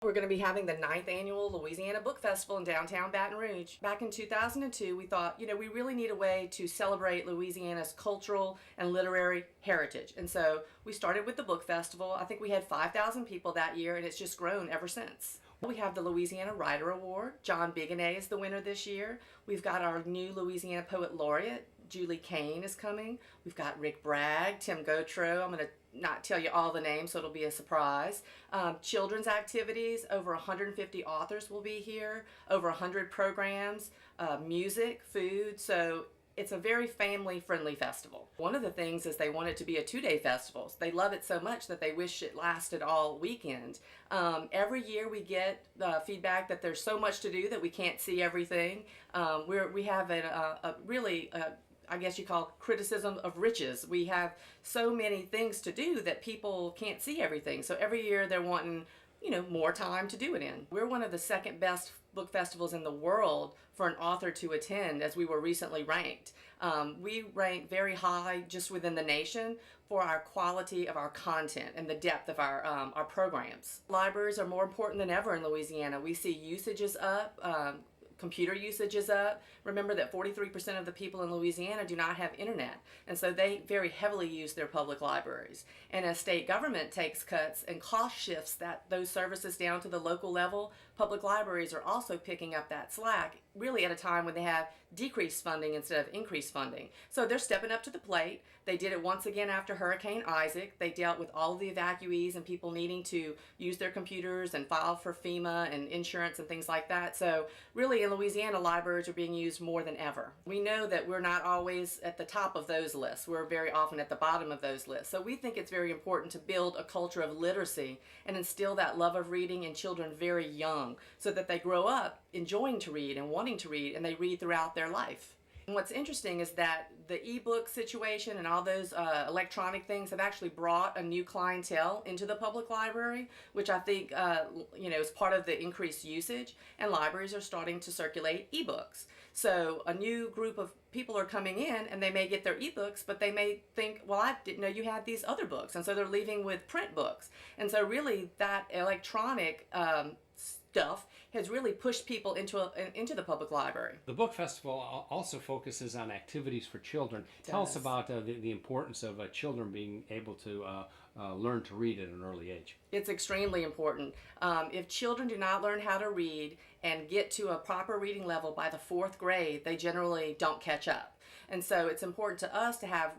We're going to be having the 9th annual Louisiana Book Festival in downtown Baton Rouge. Back in 2002, we thought, we really need a way to celebrate Louisiana's cultural and literary heritage. And so we started with the book festival. I think we had 5,000 people that year, and it's just grown ever since. We have the Louisiana Writer Award. John Bigonet is the winner this year. We've got our new Louisiana Poet Laureate, Julie Kane, is coming. We've got Rick Bragg, Tim Gautreaux. I'm going to not tell you all the names, so it'll be a surprise. Children's activities, over 150 authors will be here, over 100 programs, music, food, so it's a very family-friendly festival. One of the things is they want it to be a 2-day festival. They love it so much that they wish it lasted all weekend. Every year we get feedback that there's so much to do that we can't see everything. We have a really I guess you call criticism of riches. We have so many things to do that people can't see everything. So every year they're wanting, more time to do it in. We're one of the second best book festivals in the world for an author to attend, as we were recently ranked. We rank very high just within the nation for our quality of our content and the depth of our programs. Libraries are more important than ever in Louisiana. We see usage is up. Computer usage is up. Remember that 43% of the people in Louisiana do not have internet, and so they very heavily use their public libraries. And as state government takes cuts and cost shifts those services down to the local level, public libraries are also picking up that slack, really at a time when they have decreased funding instead of increased funding. So they're stepping up to the plate. They did it once again after Hurricane Isaac. They dealt with all of the evacuees and people needing to use their computers and file for FEMA and insurance and things like that. So really in Louisiana, libraries are being used more than ever. We know that we're not always at the top of those lists. We're very often at the bottom of those lists. So we think it's very important to build a culture of literacy and instill that love of reading in children very young so that they grow up enjoying to read and wanting to read, and they read throughout their life. And what's interesting is that the ebook situation and all those electronic things have actually brought a new clientele into the public library, which I think is part of the increased usage, and libraries are starting to circulate ebooks. So a new group of people are coming in and they may get their ebooks, but they may think, well, I didn't know you had these other books, and so they're leaving with print books. And so really that electronic stuff has really pushed people into the public library. The book festival also focuses on activities for children. Tell us about the importance of children being able to learn to read at an early age. It's extremely important. If children do not learn how to read and get to a proper reading level by the 4th grade, they generally don't catch up. And so it's important to us to have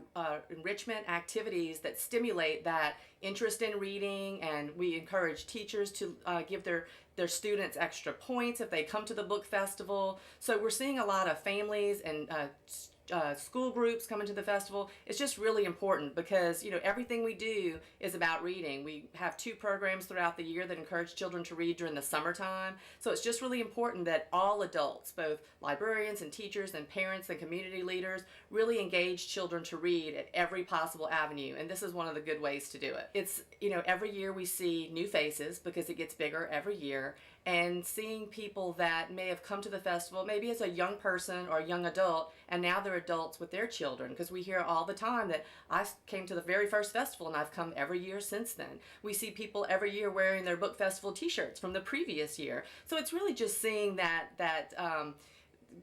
enrichment activities that stimulate that interest in reading, and we encourage teachers to give their students extra points if they come to the book festival. So we're seeing a lot of families and school groups coming to the festival. It's just really important because everything we do is about reading. We have 2 programs throughout the year that encourage children to read during the summertime. So it's just really important that all adults, both librarians and teachers and parents and community leaders, really engage children to read at every possible avenue, and this is one of the good ways to do it. It's every year we see new faces because it gets bigger every year, and seeing people that may have come to the festival maybe as a young person or a young adult, and now they're adults with their children, because we hear all the time that I came to the very first festival and I've come every year since then. We see people every year wearing their book festival t-shirts from the previous year. So it's really just seeing that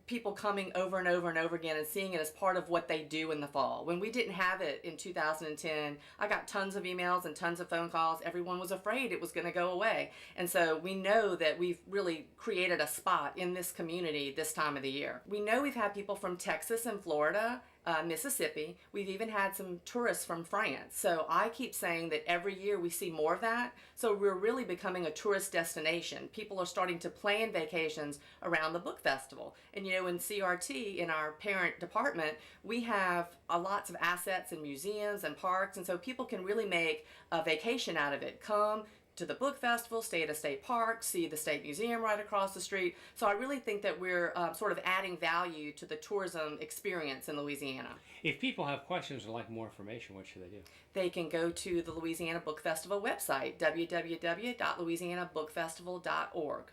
people coming over and over and over again and seeing it as part of what they do in the fall. When we didn't have it in 2010, I got tons of emails and tons of phone calls. Everyone was afraid it was going to go away. And so we know that we've really created a spot in this community this time of the year. We know we've had people from Texas and Florida, Mississippi. We've even had some tourists from France. So I keep saying that every year we see more of that. So we're really becoming a tourist destination. People are starting to plan vacations around the book festival. And in CRT, in our parent department, we have lots of assets and museums and parks, and so people can really make a vacation out of it. Come to the book festival, stay at a state park, see the state museum right across the street. So I really think that we're sort of adding value to the tourism experience in Louisiana. If people have questions or like more information, what should they do? They can go to the Louisiana Book Festival website, www.louisianabookfestival.org.